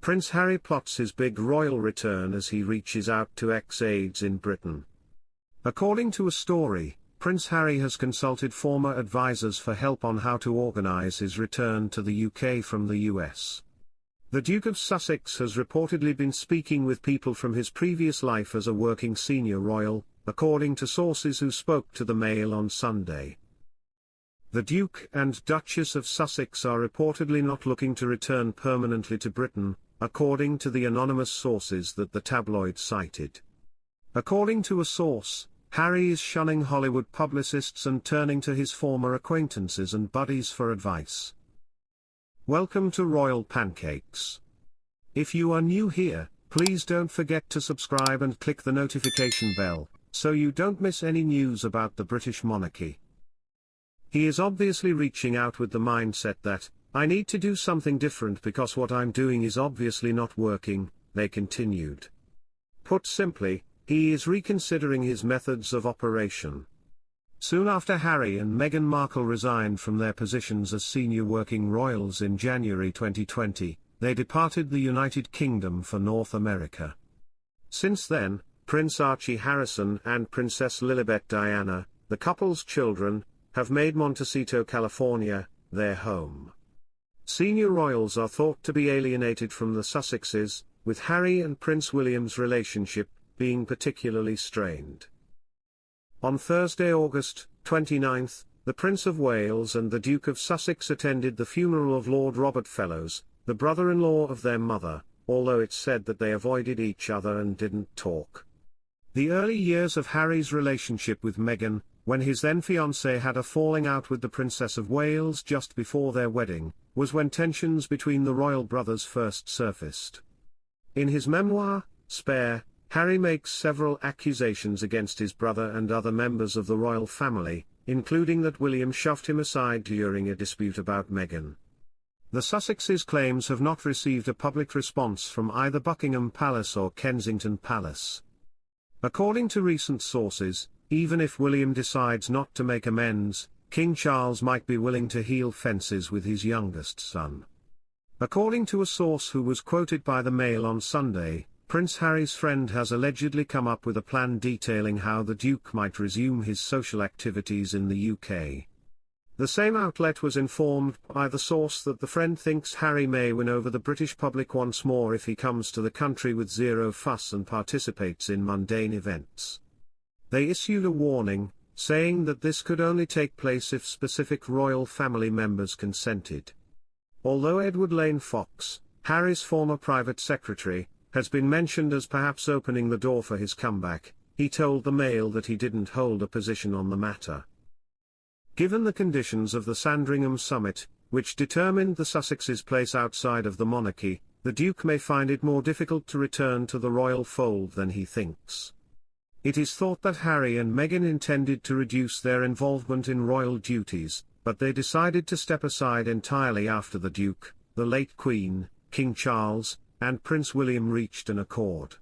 Prince Harry plots his big royal return as he reaches out to ex-aides in Britain. According to a story, Prince Harry has consulted former advisors for help on how to organise his return to the UK from the US. The Duke of Sussex has reportedly been speaking with people from his previous life as a working senior royal, according to sources who spoke to the Mail on Sunday. The Duke and Duchess of Sussex are reportedly not looking to return permanently to Britain, according to the anonymous sources that the tabloid cited. According to a source, Harry is shunning Hollywood publicists and turning to his former acquaintances and buddies for advice. Welcome to Royal Pancakes. If you are new here, please don't forget to subscribe and click the notification bell, so you don't miss any news about the British monarchy. He is obviously reaching out with the mindset that, I need to do something different because what I'm doing is obviously not working, they continued. Put simply, he is reconsidering his methods of operation. Soon after Harry and Meghan Markle resigned from their positions as senior working royals in January 2020, they departed the United Kingdom for North America. Since then, Prince Archie Harrison and Princess Lilibet Diana, the couple's children, have made Montecito, California, their home. Senior royals are thought to be alienated from the Sussexes, with Harry and Prince William's relationship being particularly strained. On Thursday, August 29, the Prince of Wales and the Duke of Sussex attended the funeral of Lord Robert Fellows, the brother-in-law of their mother, although it's said that they avoided each other and didn't talk. The early years of Harry's relationship with Meghan, when his then-fiancée had a falling out with the Princess of Wales just before their wedding, was when tensions between the royal brothers first surfaced. In his memoir, Spare, Harry makes several accusations against his brother and other members of the royal family, including that William shoved him aside during a dispute about Meghan. The Sussexes' claims have not received a public response from either Buckingham Palace or Kensington Palace. According to recent sources, even if William decides not to make amends, King Charles might be willing to heal fences with his youngest son. According to a source who was quoted by the Mail on Sunday, Prince Harry's friend has allegedly come up with a plan detailing how the Duke might resume his social activities in the UK. The same outlet was informed by the source that the friend thinks Harry may win over the British public once more if he comes to the country with zero fuss and participates in mundane events. They issued a warning, saying that this could only take place if specific royal family members consented. Although Edward Lane Fox, Harry's former private secretary, has been mentioned as perhaps opening the door for his comeback, he told the Mail that he didn't hold a position on the matter. Given the conditions of the Sandringham summit, which determined the Sussexes' place outside of the monarchy, the Duke may find it more difficult to return to the royal fold than he thinks. It is thought that Harry and Meghan intended to reduce their involvement in royal duties, but they decided to step aside entirely after the Duke, the late Queen, King Charles, and Prince William reached an accord.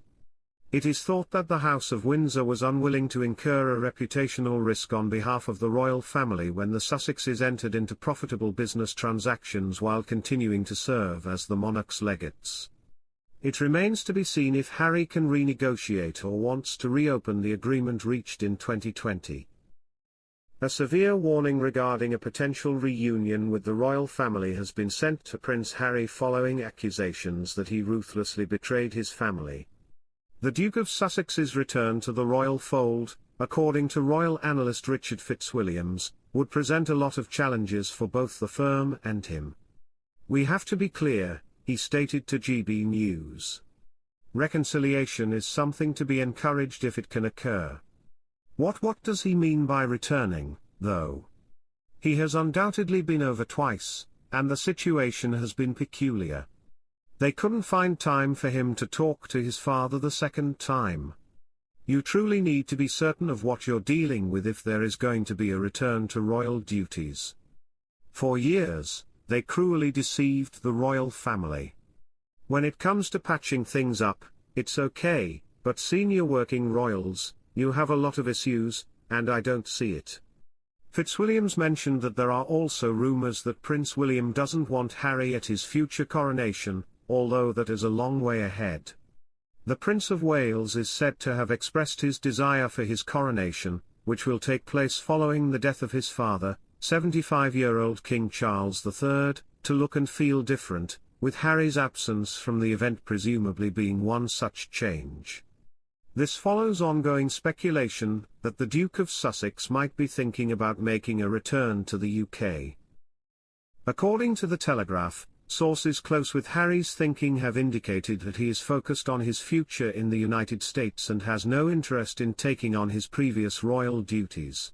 It is thought that the House of Windsor was unwilling to incur a reputational risk on behalf of the royal family when the Sussexes entered into profitable business transactions while continuing to serve as the monarch's legates. It remains to be seen if Harry can renegotiate or wants to reopen the agreement reached in 2020. A severe warning regarding a potential reunion with the royal family has been sent to Prince Harry following accusations that he ruthlessly betrayed his family. The Duke of Sussex's return to the royal fold, according to royal analyst Richard Fitzwilliams, would present a lot of challenges for both the firm and him. "We have to be clear," he stated to GB News. "Reconciliation is something to be encouraged if it can occur." What does he mean by returning, though? He has undoubtedly been over twice, and the situation has been peculiar. They couldn't find time for him to talk to his father the second time. You truly need to be certain of what you're dealing with if there is going to be a return to royal duties. For years, they cruelly deceived the royal family. When it comes to patching things up, it's okay, but senior working royals, you have a lot of issues, and I don't see it. Fitzwilliams mentioned that there are also rumors that Prince William doesn't want Harry at his future coronation, although that is a long way ahead. The Prince of Wales is said to have expressed his desire for his coronation, which will take place following the death of his father, 75-year-old King Charles III, to look and feel different, with Harry's absence from the event presumably being one such change. This follows ongoing speculation that the Duke of Sussex might be thinking about making a return to the UK. According to The Telegraph, sources close with Harry's thinking have indicated that he is focused on his future in the United States and has no interest in taking on his previous royal duties.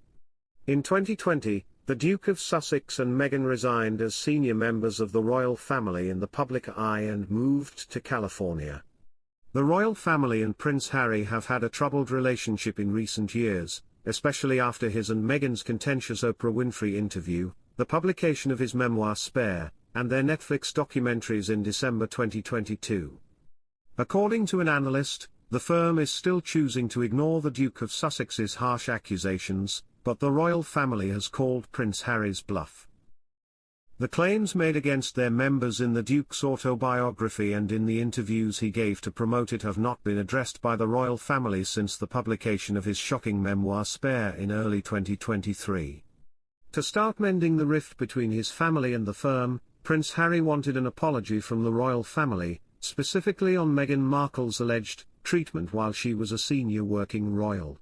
In 2020, the Duke of Sussex and Meghan resigned as senior members of the royal family in the public eye and moved to California. The royal family and Prince Harry have had a troubled relationship in recent years, especially after his and Meghan's contentious Oprah Winfrey interview, the publication of his memoir Spare, and their Netflix documentaries in December 2022. According to an analyst, the firm is still choosing to ignore the Duke of Sussex's harsh accusations, but the royal family has called Prince Harry's bluff. The claims made against their members in the Duke's autobiography and in the interviews he gave to promote it have not been addressed by the royal family since the publication of his shocking memoir Spare in early 2023. To start mending the rift between his family and the firm, Prince Harry wanted an apology from the royal family, specifically on Meghan Markle's alleged treatment while she was a senior working royal.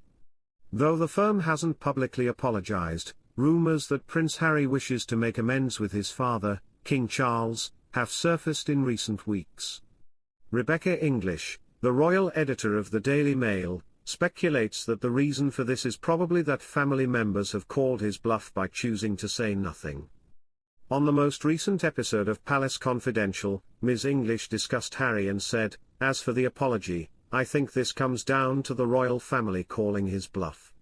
Though the firm hasn't publicly apologized, rumors that Prince Harry wishes to make amends with his father, King Charles, have surfaced in recent weeks. Rebecca English, the royal editor of the Daily Mail, speculates that the reason for this is probably that family members have called his bluff by choosing to say nothing. On the most recent episode of Palace Confidential, Ms. English discussed Harry and said, "As for the apology, I think this comes down to the royal family calling his bluff.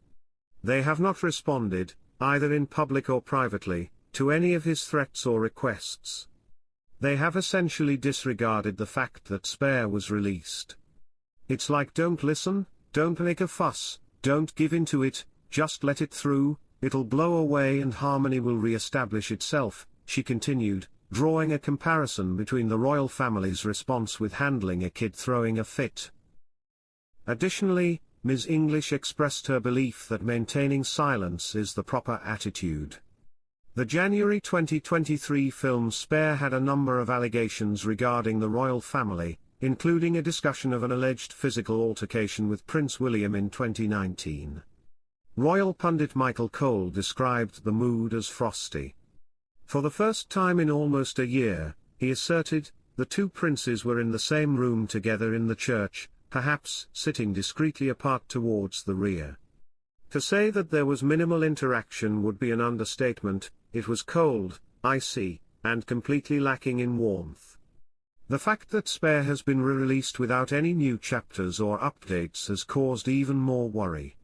They have not responded, either in public or privately, to any of his threats or requests. They have essentially disregarded the fact that Spare was released. It's like don't listen, don't make a fuss, don't give in to it, just let it through, it'll blow away and harmony will re-establish itself," she continued, drawing a comparison between the royal family's response with handling a kid throwing a fit. Additionally, Ms. English expressed her belief that maintaining silence is the proper attitude. The January 2023 film Spare had a number of allegations regarding the royal family, including a discussion of an alleged physical altercation with Prince William in 2019. Royal pundit Michael Cole described the mood as frosty. For the first time in almost a year, he asserted, the two princes were in the same room together in the church, perhaps sitting discreetly apart towards the rear. To say that there was minimal interaction would be an understatement. It was cold, icy, and completely lacking in warmth. The fact that Spare has been re-released without any new chapters or updates has caused even more worry.